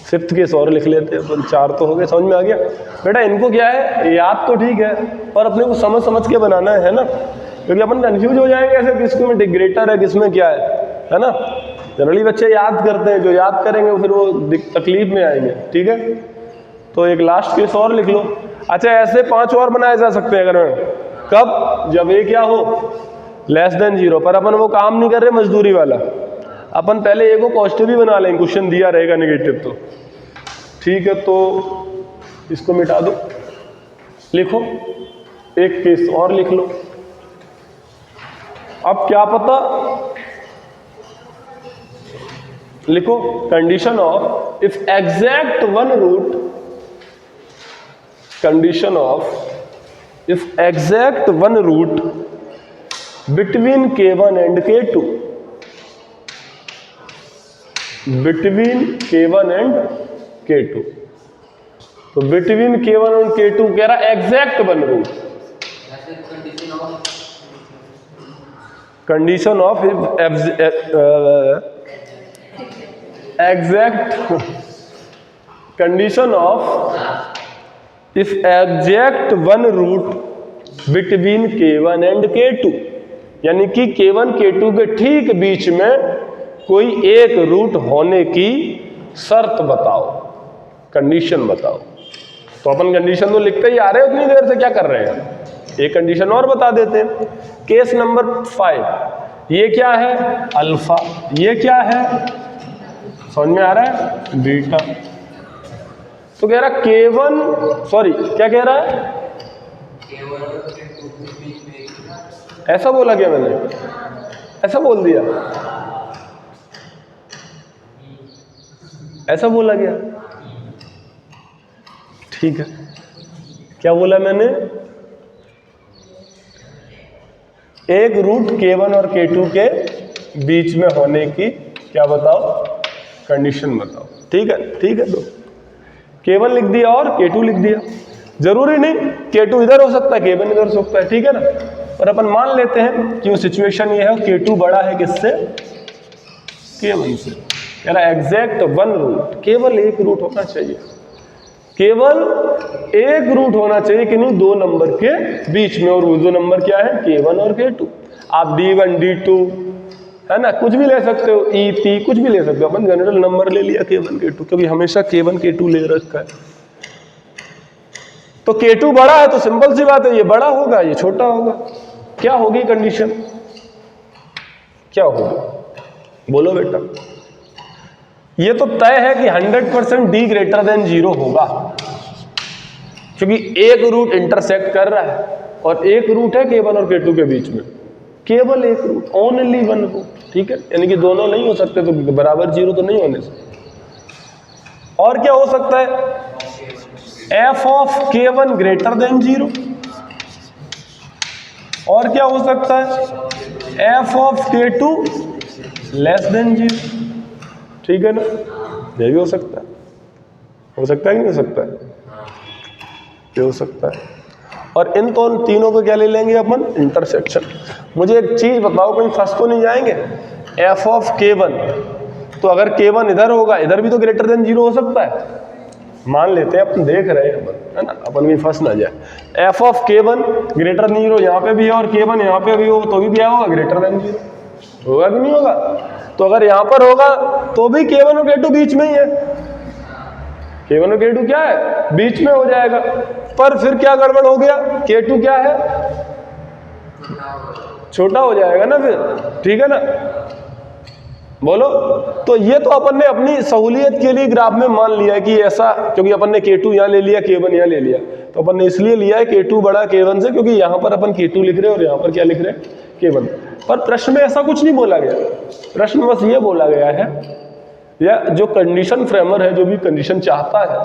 फिफ्थ केस और लिख लेते हैं अपन, 4 तो हो गए। समझ में आ गया बेटा? इनको क्या है, याद तो ठीक है पर अपने को समझ समझ के बनाना है ना, क्योंकि अपन कंफ्यूज हो जाएंगे ऐसे किसमें डिग्रेटर है किसमें क्या है ना। जनरली बच्चे याद करते हैं, जो याद करेंगे फिर वो तकलीफ में आएंगे। ठीक है, तो एक लास्ट केस और लिख लो। अच्छा, ऐसे 5 और बनाए जा सकते हैं अगर, कब, जब ये क्या हो, लेस देन 0। पर अपन वो काम नहीं कर रहे मजदूरी वाला, अपन पहले ए को पॉजिटिव भी बना लेंगे, क्वेश्चन दिया रहेगा नेगेटिव तो। ठीक है, तो इसको मिटा दो, लिखो एक केस और लिख लो। अब क्या पता, लिखो condition of if exact one root, condition of if exact one root between K1 and K2, between K1 and K2। तो बिटवीन K1 और K2 कह रहा exact one root, condition of exact, condition of if exact one root between K1 and K2, यानी कि K1 K2 के ठीक बीच में कोई एक रूट होने की शर्त बताओ, कंडीशन बताओ। तो अपन कंडीशन तो लिखते ही आ रहे हैं, उतनी देर से क्या कर रहे हैं, एक कंडीशन और बता देते हैं। केस नंबर 5, ये क्या है, अल्फा, ये क्या है, समझ में आ रहा है, बीटा। तो कह रहा K1, सॉरी क्या कह रहा है, ऐसा बोला क्या मैंने, ऐसा बोल दिया, ऐसा बोला गया। ठीक है, क्या बोला मैंने, एक रूट K1 और K2 के बीच में होने की क्या बताओ, कंडीशन बताओ। ठीक है, ठीक है, तो K1 लिख दिया और K2 लिख दिया। जरूरी नहीं K2 इधर हो सकता है, K1 इधर हो सकता है, ठीक है ना। पर अपन मान लेते हैं कि वो सिचुएशन ये है, K2 बड़ा है किससे, K1 से। कह रहा एग्जैक्ट वन रूट, केवल एक रूट होना चाहिए, केवल एक रूट होना चाहिए कि नहीं, 2 नंबर के बीच में। और वो 2 नंबर क्या है, K1 और K2। आप D1 D2 है ना, कुछ भी ले सकते हो, EP कुछ भी ले सकते हो। अपन जनरल नंबर ले लिया K1 K2, क्योंकि हमेशा K1 K2 ले रखा है। तो K2 बड़ा है तो सिंपल सी बात है, ये बड़ा होगा ये छोटा होगा। क्या होगी कंडीशन, क्या होगी, बोलो बेटा। ये तो तय है कि 100% D ग्रेटर देन 0 होगा, क्योंकि एक रूट इंटरसेक्ट कर रहा है और एक रूट है K1 और K2 के बीच में, केवल एक रूट, ओनली वन रूट। ठीक है, यानी कि दोनों नहीं हो सकते, तो बराबर 0 तो नहीं होने से। और क्या हो सकता है, f of K1 greater than 0। और क्या हो सकता है, f of K2 less than 0। ठीक है ना, ये भी हो सकता है, हो सकता है कि नहीं हो सकता है, ये हो सकता है। और इन तीनों को क्या ले लेंगे अपन, इंटरसेक्शन। मुझे एक चीज बताओ, कहीं फंस तो नहीं जाएंगे, f ऑफ K1, तो अगर K1 इधर होगा, इधर भी तो ग्रेटर देन 0 हो सकता है, मान लेते हैं, अपन देख रहे हैं अपन, है ना, अपन भी फंस ना जाए। f of K1 greater than 0 यहाँ पे भी है और K1 यहाँ पे भी हो, तो भी क्या होगा, ग्रेटर देन 0 होगा कि नहीं होगा। तो अगर यहां पर होगा तो भी K1 और K2 बीच में ही है, K1 और K2 क्या है, बीच में हो जाएगा। पर फिर क्या गड़बड़ हो गया, K2 क्या है, छोटा हो जाएगा ना फिर। ठीक है ना, बोलो। तो ये तो अपन ने अपनी सहूलियत के लिए ग्राफ में मान लिया है कि ऐसा, क्योंकि अपन ने K2 यहाँ ले लिया, K1 यहाँ ले लिया, तो अपन ने इसलिए लिया है K2 बड़ा K1 से, क्योंकि यहाँ पर अपन K2 लिख रहे हैं और यहाँ पर क्या लिख रहे हैं, K1। पर प्रश्न में ऐसा कुछ नहीं बोला गया। प्रश्न में बस ये बोला गया है, या जो कंडीशन फ्रेमर है, जो भी कंडीशन चाहता है,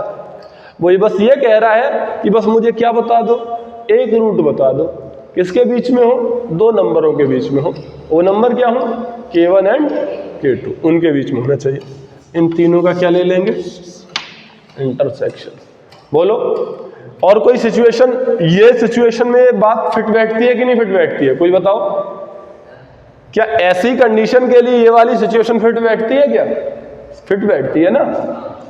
वो ये बस ये कह रहा है कि बस मुझे क्या बता दो, एक रूट बता दो, किसके बीच में हो, दो नंबरों के बीच में हो। वो नंबर क्या हो, K1 एंड K2, उनके बीच में होना चाहिए। इन तीनों का क्या ले लेंगे, इंटरसेक्शन। बोलो। और कोई सिचुएशन, ये सिचुएशन में बात फिट बैठती है कि नहीं फिट बैठती है, कोई बताओ। क्या ऐसी कंडीशन के लिए ये वाली सिचुएशन फिट बैठती है, क्या फिट बैठती है ना।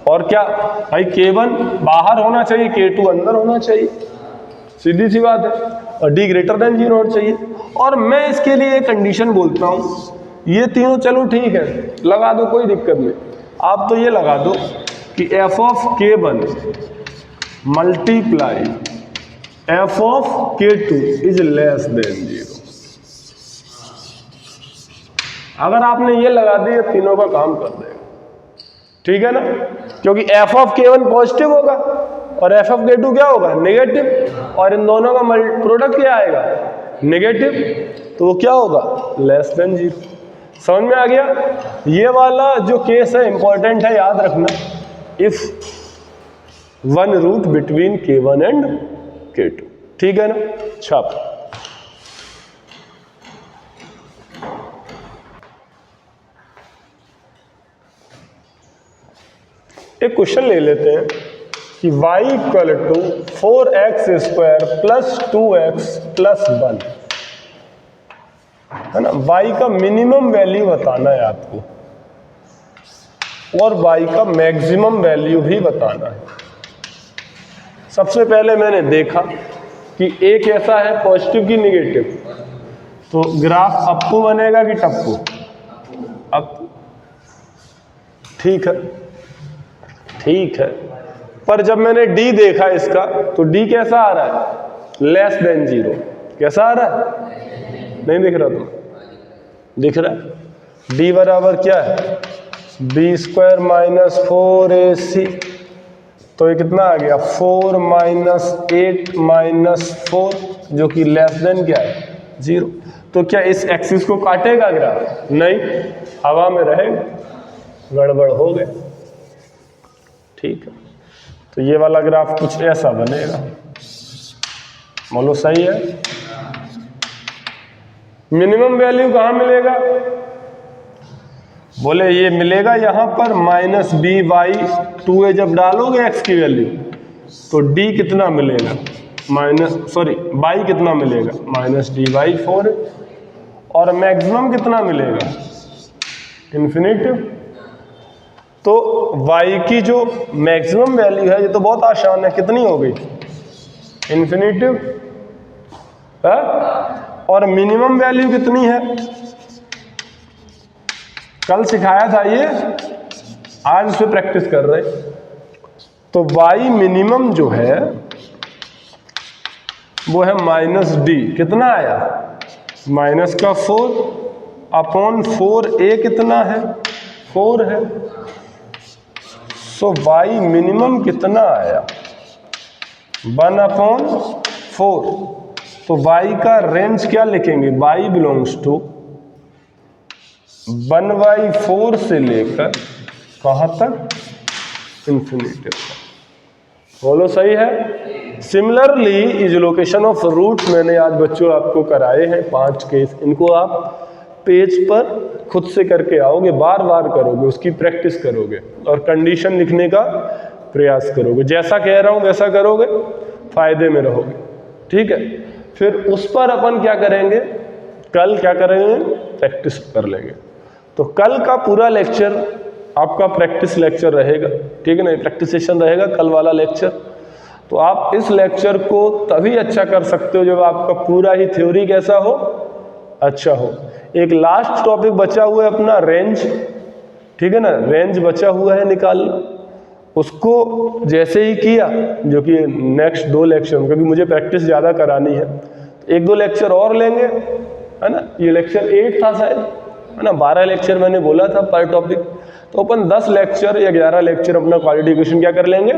और क्या भाई, K1 बाहर होना चाहिए, K2 अंदर होना चाहिए, सीधी सी बात है। और D ग्रेटर देन 0 होना चाहिए। और मैं इसके लिए एक कंडीशन बोलता हूं, ये तीनों चलो ठीक है, लगा दो, कोई दिक्कत नहीं। आप तो ये लगा दो कि f of K1 multiply f of K2 is less than 0। अगर आपने ये लगा दिया, तीनों का काम कर देगा, ठीक है ना। क्योंकि f ऑफ K1 पॉजिटिव होगा और f ऑफ K2 क्या होगा, नेगेटिव, और इन दोनों का प्रोडक्ट क्या आएगा, नेगेटिव, तो वो क्या होगा, लेस देन 0। समझ में आ गया। ये वाला जो केस है इंपॉर्टेंट है, याद रखना। If one root between K1 and K2, ठीक है ना। छाप। एक क्वेश्चन ले लेते हैं कि y equal to 4x square plus 2x plus 1 है ना। y का मिनिमम वैल्यू बताना है आपको और y का मैक्सिमम वैल्यू भी बताना है। सबसे पहले मैंने देखा कि एक ऐसा है पॉजिटिव की निगेटिव, तो ग्राफ अपू बनेगा कि टप्पू, अपू, ठीक है, ठीक है। पर जब मैंने D देखा इसका, तो D कैसा आ रहा है, लेस देन 0। कैसा आ रहा है, नहीं दिख रहा, तुम दिख रहा है। D बराबर क्या है, b स्क्वायर माइनस 4ac, तो ये कितना आ गया, 4 माइनस 8 माइनस 4, जो कि लेस देन क्या है, 0। तो क्या इस एक्सिस को काटेगा ग्राफ, नहीं, हवा में रहेगा, गड़बड़ हो गया, ठीक है। तो ये वाला ग्राफ कुछ ऐसा बनेगा, बोलो सही है। मिनिमम वैल्यू कहाँ मिलेगा, बोले ये मिलेगा यहां पर माइनस बी वाई 2a, जब डालोगे x की वैल्यू तो d कितना मिलेगा, y कितना मिलेगा, माइनस डी वाई 4, और मैक्सिमम कितना मिलेगा, इन्फिनिटिव। तो y की जो मैक्सिमम वैल्यू है, ये तो बहुत आसान है, कितनी हो गई, इन्फिनिटिव है। और मिनिमम वैल्यू कितनी है, कल सिखाया था ये, आज उस पर प्रैक्टिस कर रहे। तो y मिनिमम जो है वो है माइनस डी, कितना आया, माइनस का 4 अपॉन 4a कितना है, 4 है। सो y मिनिमम कितना आया, 1 अपॉन 4। तो y का रेंज क्या लिखेंगे, y बिलोंग्स टू 1/4 से लेकर कहां तक, इंफिनिटी तक। बोलो सही है। Similarly is location of root मैंने आज बच्चों आपको कराए हैं 5 केस, इनको आप पेज पर खुद से करके आओगे, बार बार करोगे, उसकी प्रैक्टिस करोगे और कंडीशन लिखने का प्रयास करोगे। जैसा कह रहा हूं वैसा करोगे, फायदे में रहोगे, ठीक है। फिर उस पर अपन क्या करेंगे, कल क्या करेंगे, प्रैक्टिस कर लेंगे। तो कल का पूरा लेक्चर आपका प्रैक्टिस लेक्चर रहेगा, ठीक है ना, प्रैक्टिस सेशन रहेगा कल वाला लेक्चर। तो आप इस लेक्चर को तभी अच्छा कर सकते हो जब आपका पूरा ही थ्योरी कैसा हो, अच्छा हो। एक लास्ट टॉपिक बचा हुआ है अपना रेंज, ठीक है ना, रेंज बचा हुआ है निकालना। उसको जैसे ही किया, जो कि नेक्स्ट 2 लेक्चर में, क्योंकि मुझे प्रैक्टिस ज़्यादा करानी है, 1-2 लेक्चर और लेंगे, है ना। ये लेक्चर 8 था शायद, है ना। 12 लेक्चर मैंने बोला था पर टॉपिक, तो अपन 10 लेक्चर या 11 लेक्चर अपना क्वाड्रेटिक इक्वेशन क्या कर लेंगे,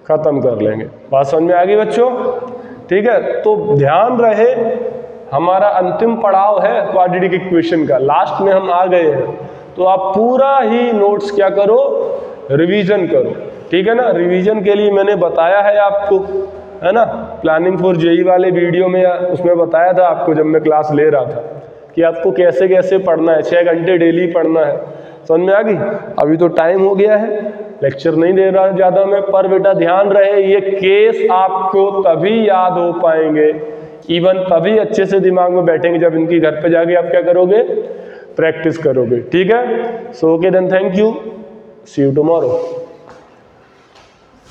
खत्म कर लेंगे। बात समझ में आ गई बच्चों? ठीक है, तो ध्यान रहे हमारा अंतिम पड़ाव है क्वाड्रेटिक इक्वेशन का, लास्ट में हम आ गए हैं। तो आप पूरा ही नोट्स क्या करो, रिवीजन करो। ठीक है ना, रिवीजन के लिए मैंने बताया है आपको, है ना, प्लानिंग फॉर जेई वाले वीडियो में उसमें बताया था आपको जब मैं क्लास ले रहा था कि आपको कैसे कैसे पढ़ना है, 6 घंटे डेली पढ़ना है। समझ में आ गई? अभी तो टाइम हो गया है, लेक्चर नहीं दे रहा ज़्यादा मैं, पर बेटा ध्यान रहे ये केस आपको तभी याद हो पाएंगे, इवन तभी अच्छे से दिमाग में बैठेंगे जब इनकी घर पे जाके आप क्या करोगे, प्रैक्टिस करोगे। ठीक है, so okay then, thank you, see you tomorrow.